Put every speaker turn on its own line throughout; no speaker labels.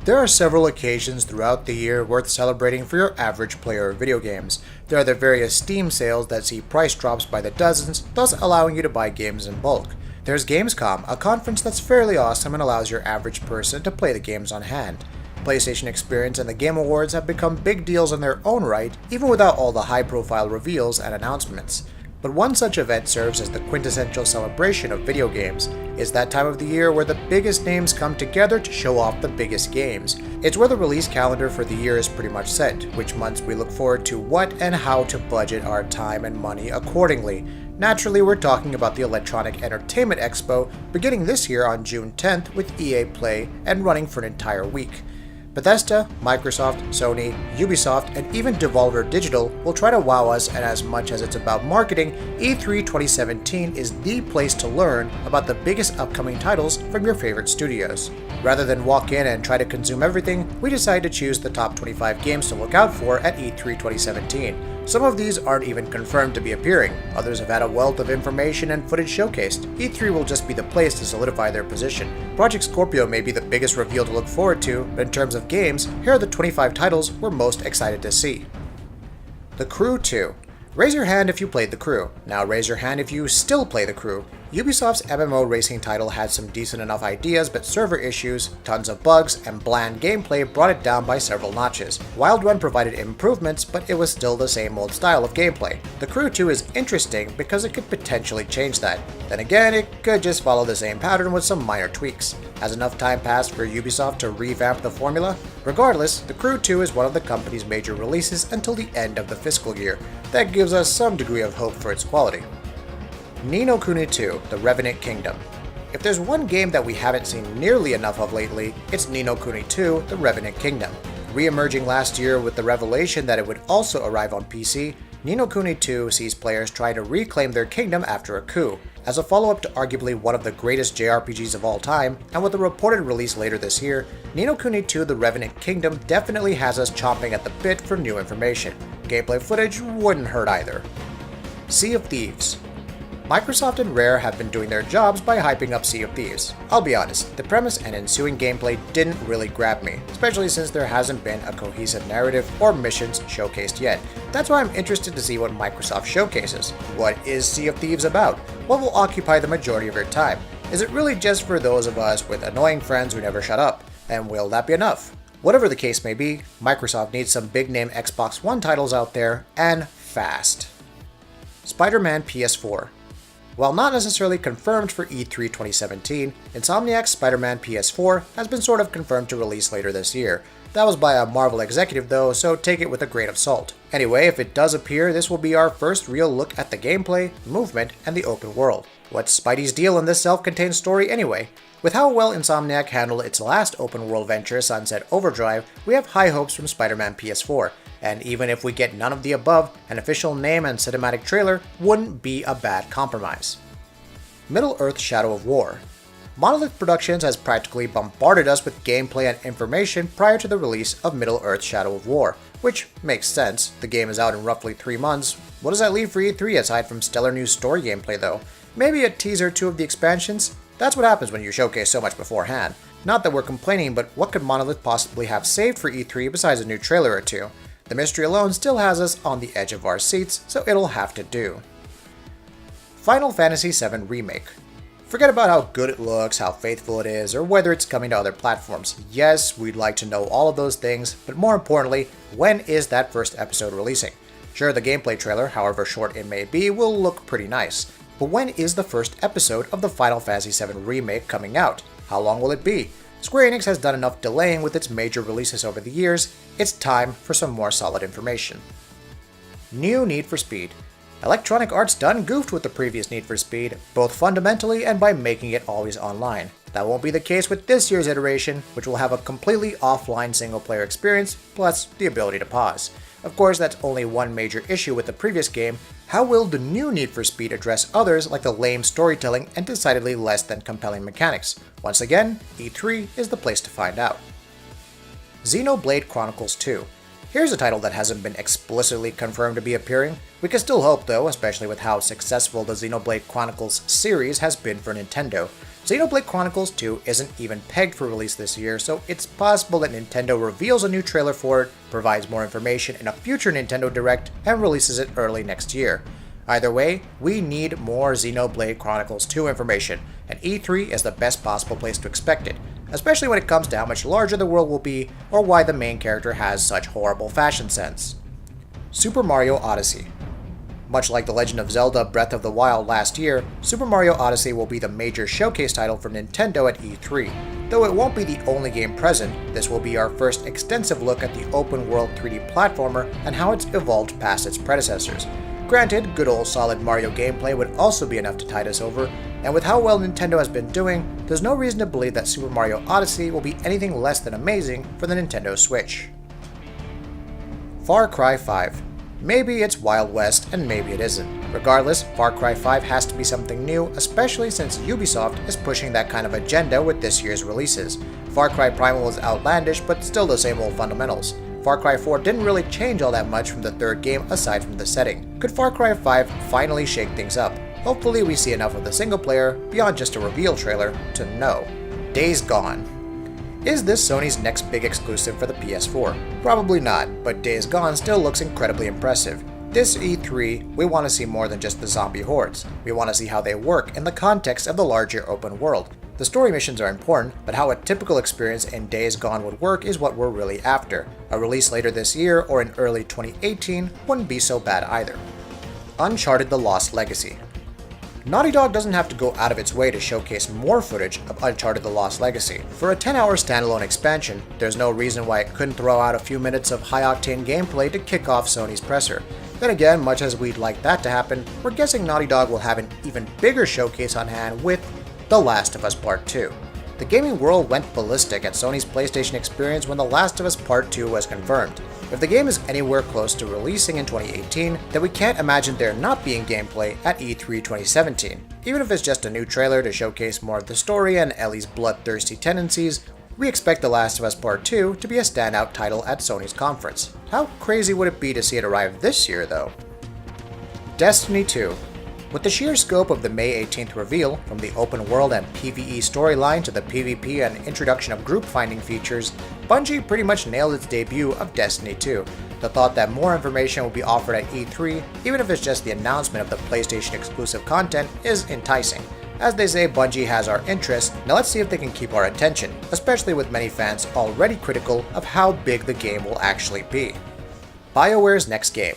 There are several occasions throughout the year worth celebrating for your average player of video games. There are the various Steam sales that see price drops by the dozens, thus allowing you to buy games in bulk. There's Gamescom, a conference that's fairly awesome and allows your average person to play the games on hand. PlayStation Experience and the Game Awards have become big deals in their own right, even without all the high-profile reveals and announcements. But one such event serves as the quintessential celebration of video games. It's that time of the year where the biggest names come together to show off the biggest games. It's where the release calendar for the year is pretty much set, which months we look forward to what and how to budget our time and money accordingly. Naturally, we're talking about the Electronic Entertainment Expo, beginning this year on June 10th with EA Play and running for an entire week. Bethesda, Microsoft, Sony, Ubisoft, and even Devolver Digital will try to wow us, and as much as it's about marketing, E3 2017 is the place to learn about the biggest upcoming titles from your favorite studios. Rather than walk in and try to consume everything, we decided to choose the top 25 games to look out for at E3 2017. Some of these aren't even confirmed to be appearing, others have had a wealth of information and footage showcased. E3 will just be the place to solidify their position. Project Scorpio may be the biggest reveal to look forward to, but in terms of games, here are the 25 titles we're most excited to see. The Crew 2. Raise your hand if you played The Crew. Now raise your hand if you still play The Crew. Ubisoft's MMO racing title had some decent enough ideas, but server issues, tons of bugs, and bland gameplay brought it down by several notches. Wild Run provided improvements, but it was still the same old style of gameplay. The Crew 2 is interesting because it could potentially change that. Then again, it could just follow the same pattern with some minor tweaks. Has enough time passed for Ubisoft to revamp the formula? Regardless, The Crew 2 is one of the company's major releases until the end of the fiscal year. That gives us some degree of hope for its quality. Ni no Kuni 2, The Revenant Kingdom. If there's one game that we haven't seen nearly enough of lately, it's Ni no Kuni 2, The Revenant Kingdom. Re-emerging last year with the revelation that it would also arrive on PC, Ni no Kuni 2 sees players trying to reclaim their kingdom after a coup. As a follow-up to arguably one of the greatest JRPGs of all time, and with a reported release later this year, Ni no Kuni 2 The Revenant Kingdom definitely has us chomping at the bit for new information. Gameplay footage wouldn't hurt either. Sea of Thieves. Microsoft and Rare have been doing their jobs by hyping up Sea of Thieves. I'll be honest, the premise and ensuing gameplay didn't really grab me, especially since there hasn't been a cohesive narrative or missions showcased yet. That's why I'm interested to see what Microsoft showcases. What is Sea of Thieves about? What will occupy the majority of your time? Is it really just for those of us with annoying friends who never shut up? And will that be enough? Whatever the case may be, Microsoft needs some big-name Xbox One titles out there, and fast. Spider-Man PS4. While not necessarily confirmed for E3 2017, Insomniac's Spider-Man PS4 has been sort of confirmed to release later this year. That was by a Marvel executive though, so take it with a grain of salt. Anyway, if it does appear, this will be our first real look at the gameplay, movement, and the open world. What's Spidey's deal in this self-contained story anyway? With how well Insomniac handled its last open world venture, Sunset Overdrive, we have high hopes from Spider-Man PS4. And even if we get none of the above, an official name and cinematic trailer wouldn't be a bad compromise. Middle-earth: Shadow of War. Monolith Productions has practically bombarded us with gameplay and information prior to the release of Middle-earth: Shadow of War, which makes sense. The game is out in roughly 3 months. What does that leave for E3 aside from stellar new story gameplay though? Maybe a teaser or two of the expansions? That's what happens when you showcase so much beforehand. Not that we're complaining, but what could Monolith possibly have saved for E3 besides a new trailer or two? The mystery alone still has us on the edge of our seats, so it'll have to do. Final Fantasy VII Remake. Forget about how good it looks, how faithful it is, or whether it's coming to other platforms. Yes, we'd like to know all of those things, but more importantly, when is that first episode releasing? Sure, the gameplay trailer, however short it may be, will look pretty nice. But when is the first episode of the Final Fantasy VII Remake coming out? How long will it be? Square Enix has done enough delaying with its major releases over the years. It's time for some more solid information. New Need for Speed. Electronic Arts done goofed with the previous Need for Speed, both fundamentally and by making it always online. That won't be the case with this year's iteration, which will have a completely offline single-player experience, plus the ability to pause. Of course, that's only one major issue with the previous game. How will the new Need for Speed address others like the lame storytelling and decidedly less than compelling mechanics? Once again, E3 is the place to find out. Xenoblade Chronicles 2. Here's a title that hasn't been explicitly confirmed to be appearing. We can still hope though, especially with how successful the Xenoblade Chronicles series has been for Nintendo. Xenoblade Chronicles 2 isn't even pegged for release this year, so it's possible that Nintendo reveals a new trailer for it, provides more information in a future Nintendo Direct, and releases it early next year. Either way, we need more Xenoblade Chronicles 2 information, and E3 is the best possible place to expect it, especially when it comes to how much larger the world will be or why the main character has such horrible fashion sense. Super Mario Odyssey. Much like The Legend of Zelda Breath of the Wild last year, Super Mario Odyssey will be the major showcase title for Nintendo at E3. Though it won't be the only game present, this will be our first extensive look at the open-world 3D platformer and how it's evolved past its predecessors. Granted, good old solid Mario gameplay would also be enough to tide us over, and with how well Nintendo has been doing, there's no reason to believe that Super Mario Odyssey will be anything less than amazing for the Nintendo Switch. Far Cry 5. Maybe it's Wild West, and maybe it isn't. Regardless, Far Cry 5 has to be something new, especially since Ubisoft is pushing that kind of agenda with this year's releases. Far Cry Primal is outlandish, but still the same old fundamentals. Far Cry 4 didn't really change all that much from the third game aside from the setting. Could Far Cry 5 finally shake things up? Hopefully we see enough of the single player, beyond just a reveal trailer, to know. Days Gone. Is this Sony's next big exclusive for the PS4? Probably not, but Days Gone still looks incredibly impressive. This E3, we want to see more than just the zombie hordes. We want to see how they work in the context of the larger open world. The story missions are important, but how a typical experience in Days Gone would work is what we're really after. A release later this year or in early 2018 wouldn't be so bad either. Uncharted: The Lost Legacy. Naughty Dog doesn't have to go out of its way to showcase more footage of Uncharted: The Lost Legacy. For a 10-hour standalone expansion, there's no reason why it couldn't throw out a few minutes of high-octane gameplay to kick off Sony's presser. Then again, much as we'd like that to happen, we're guessing Naughty Dog will have an even bigger showcase on hand with The Last of Us Part 2. The gaming world went ballistic at Sony's PlayStation experience when The Last of Us Part 2 was confirmed. If the game is anywhere close to releasing in 2018, then we can't imagine there not being gameplay at E3 2017. Even if it's just a new trailer to showcase more of the story and Ellie's bloodthirsty tendencies, we expect The Last of Us Part 2 to be a standout title at Sony's conference. How crazy would it be to see it arrive this year, though? Destiny 2. With the sheer scope of the May 18th reveal, from the open world and PvE storyline to the PvP and introduction of group finding features, Bungie pretty much nailed its debut of Destiny 2. The thought that more information will be offered at E3, even if it's just the announcement of the PlayStation exclusive content, is enticing. As they say, Bungie has our interest, now let's see if they can keep our attention, especially with many fans already critical of how big the game will actually be. BioWare's next game.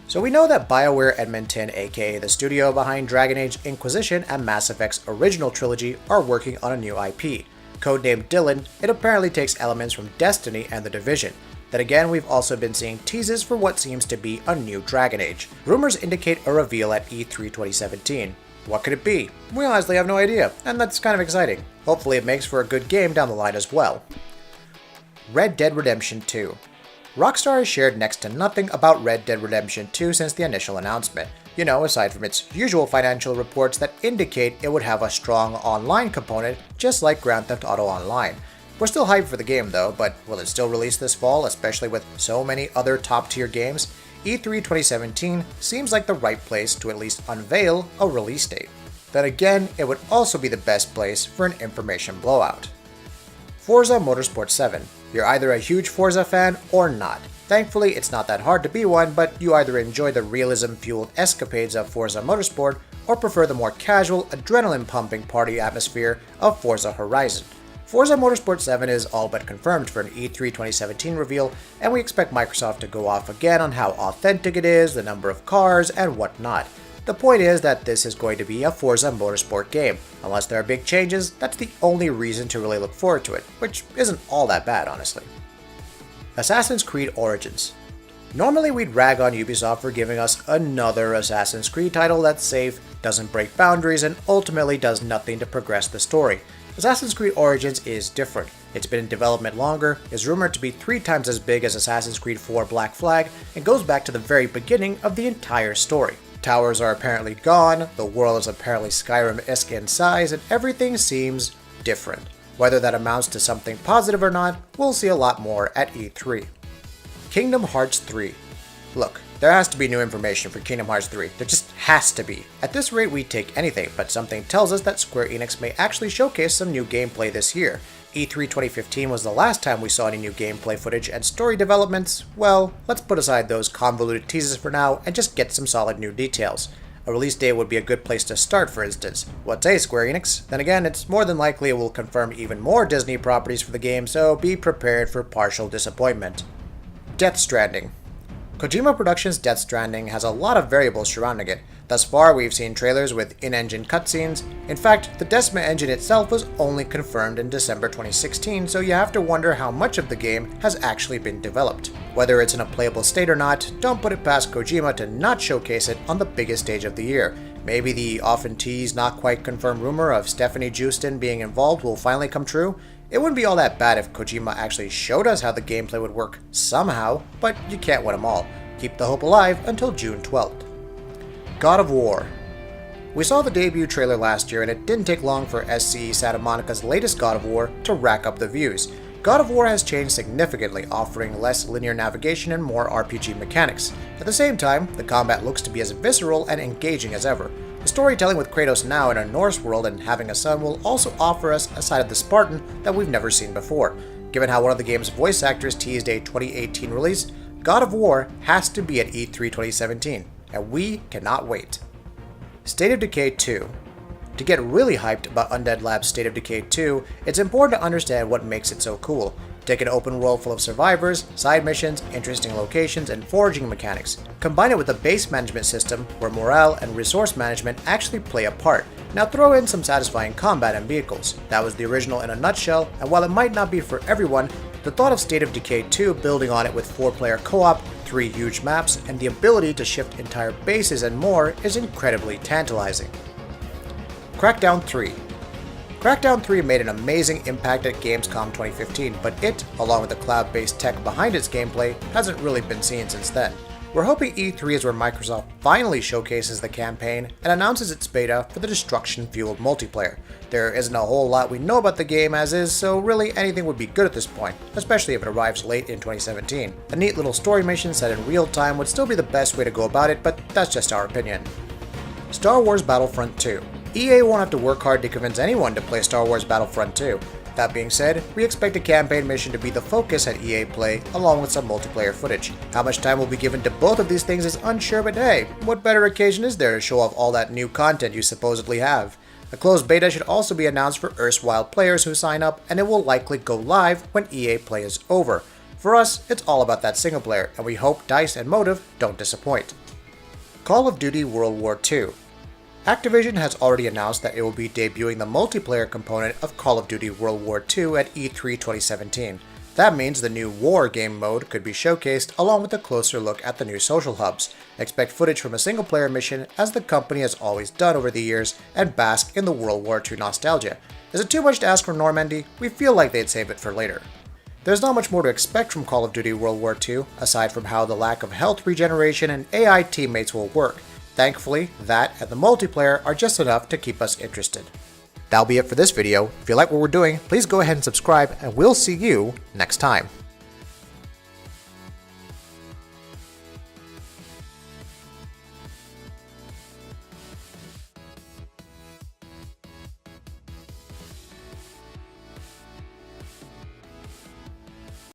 So we know that BioWare Edmonton, aka the studio behind Dragon Age Inquisition and Mass Effect's original trilogy, are working on a new IP. Codenamed Dylan, it apparently takes elements from Destiny and The Division. Then again, we've also been seeing teases for what seems to be a new Dragon Age. Rumors indicate a reveal at E3 2017. What could it be? We honestly have no idea, and that's kind of exciting. Hopefully it makes for a good game down the line as well. Red Dead Redemption 2. Rockstar has shared next to nothing about Red Dead Redemption 2 since the initial announcement. You know, aside from its usual financial reports that indicate it would have a strong online component, just like Grand Theft Auto Online. We're still hyped for the game though, but will it still release this fall, especially with so many other top-tier games? E3 2017 seems like the right place to at least unveil a release date. Then again, it would also be the best place for an information blowout. Forza Motorsport 7. You're either a huge Forza fan or not. Thankfully, it's not that hard to be one, but you either enjoy the realism-fueled escapades of Forza Motorsport or prefer the more casual, adrenaline-pumping party atmosphere of Forza Horizon. Forza Motorsport 7 is all but confirmed for an E3 2017 reveal, and we expect Microsoft to go off again on how authentic it is, the number of cars, and whatnot. The point is that this is going to be a Forza Motorsport game. Unless there are big changes, that's the only reason to really look forward to it, which isn't all that bad, honestly. Assassin's Creed Origins. Normally we'd rag on Ubisoft for giving us another Assassin's Creed title that's safe, doesn't break boundaries, and ultimately does nothing to progress the story. Assassin's Creed Origins is different. It's been in development longer, is rumored to be 3 times as big as Assassin's Creed 4 Black Flag, and goes back to the very beginning of the entire story. Towers are apparently gone, the world is apparently Skyrim-esque in size, and everything seems different. Whether that amounts to something positive or not, we'll see a lot more at E3. Kingdom Hearts 3. Look, there has to be new information for Kingdom Hearts 3. There just has to be. At this rate, we'd take anything, but something tells us that Square Enix may actually showcase some new gameplay this year. E3 2015 was the last time we saw any new gameplay footage, and story developments, well, let's put aside those convoluted teases for now and just get some solid new details. A release date would be a good place to start, for instance. What say, Square Enix? Then again, it's more than likely it will confirm even more Disney properties for the game, so be prepared for partial disappointment. Death Stranding. Kojima Productions' Death Stranding has a lot of variables surrounding it. Thus far, we've seen trailers with in-engine cutscenes. In fact, the Decima engine itself was only confirmed in December 2016, so you have to wonder how much of the game has actually been developed. Whether it's in a playable state or not, don't put it past Kojima to not showcase it on the biggest stage of the year. Maybe the often teased, not quite confirmed rumor of Stephanie Justin being involved will finally come true. It wouldn't be all that bad if Kojima actually showed us how the gameplay would work somehow, but you can't win them all. Keep the hope alive until June 12th. God of War. We saw the debut trailer last year, and it didn't take long for SCE Santa Monica's latest God of War to rack up the views. God of War has changed significantly, offering less linear navigation and more RPG mechanics. At the same time, the combat looks to be as visceral and engaging as ever. The storytelling with Kratos now in a Norse world and having a son will also offer us a side of the Spartan that we've never seen before. Given how one of the game's voice actors teased a 2018 release, God of War has to be at E3 2017, and we cannot wait. State of Decay 2. To get really hyped about Undead Lab's State of Decay 2, it's important to understand what makes it so cool. Take an open world full of survivors, side missions, interesting locations, and foraging mechanics. Combine it with a base management system where morale and resource management actually play a part. Now throw in some satisfying combat and vehicles. That was the original in a nutshell, and while it might not be for everyone, the thought of State of Decay 2 building on it with 4-player co-op, 3 huge maps, and the ability to shift entire bases and more is incredibly tantalizing. Crackdown 3. Crackdown 3 made an amazing impact at Gamescom 2015, but it, along with the cloud-based tech behind its gameplay, hasn't really been seen since then. We're hoping E3 is where Microsoft finally showcases the campaign and announces its beta for the destruction-fueled multiplayer. There isn't a whole lot we know about the game as is, so really anything would be good at this point, especially if it arrives late in 2017. A neat little story mission set in real time would still be the best way to go about it, but that's just our opinion. Star Wars Battlefront 2. EA won't have to work hard to convince anyone to play Star Wars Battlefront 2. That being said, we expect a campaign mission to be the focus at EA Play, along with some multiplayer footage. How much time will be given to both of these things is unsure, but hey, what better occasion is there to show off all that new content you supposedly have? A closed beta should also be announced for erstwhile players who sign up, and it will likely go live when EA Play is over. For us, it's all about that single player, and we hope DICE and Motive don't disappoint. Call of Duty World War II. Activision has already announced that it will be debuting the multiplayer component of Call of Duty World War II at E3 2017. That means the new War game mode could be showcased along with a closer look at the new social hubs. Expect footage from a single player mission as the company has always done over the years and bask in the World War II nostalgia. Is it too much to ask from Normandy? We feel like they'd save it for later. There's not much more to expect from Call of Duty World War II, aside from how the lack of health regeneration and AI teammates will work. Thankfully, that and the multiplayer are just enough to keep us interested. That'll be it for this video. If you like what we're doing, please go ahead and subscribe, and we'll see you next time.